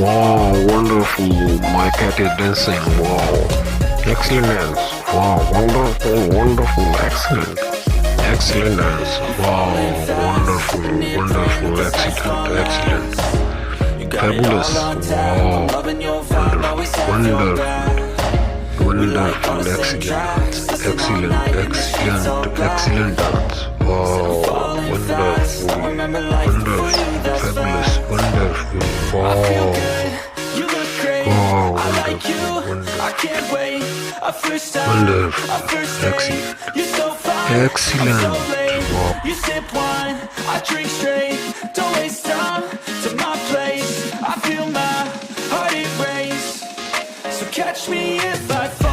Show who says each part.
Speaker 1: Wow, wonderful. My cat is dancing. Wow. Excellent dance. Wow, wonderful, wonderful, excellent. Excellent dance. Wow, wonderful, wonderful, excellent, excellent. Fabulous. Wow, wonderful, wonderful, excellent, excellent, excellent, excellent dance. Wow, wonderful, wonderful, fabulous, wonderful. Wow. Oh, wonderful, excellent, excellent. Wow.
Speaker 2: You sip wine, I drink straight. Don't waste time to my place. I feel my heart erase. So catch me if I fall.